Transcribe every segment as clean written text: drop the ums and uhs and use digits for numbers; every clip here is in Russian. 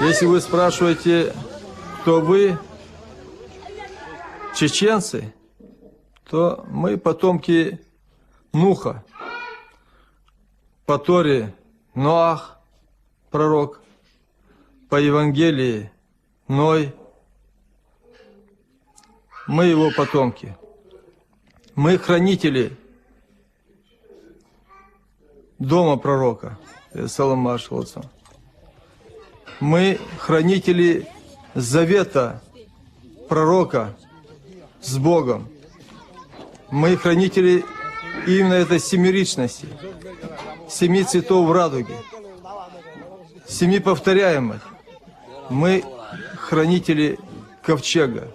Если вы спрашиваете, кто вы, чеченцы, то мы потомки Нуха, по Торе Ноах, пророк, по Евангелии Ной. Мы его потомки. Мы хранители дома пророка, Салам Шалацам. Мы хранители завета пророка с Богом. Мы хранители именно этой семеричности, 7 цветов в радуге, 7 повторяемых. Мы хранители ковчега,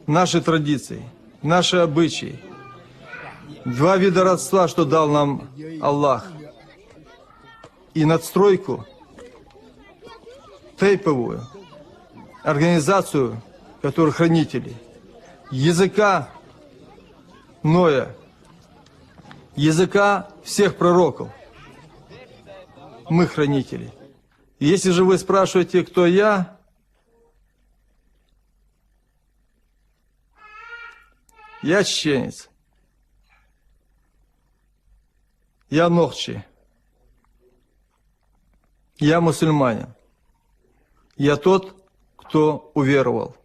наши традиции, наши обычаи. 2 вида родства, что дал нам Аллах. И надстройку, тейповую, организацию, которая хранители, языка Ноя, языка всех пророков. Мы хранители. И если же вы спрашиваете, кто я чеченец. Я нохчи. Я мусульманин. Я тот, кто уверовал.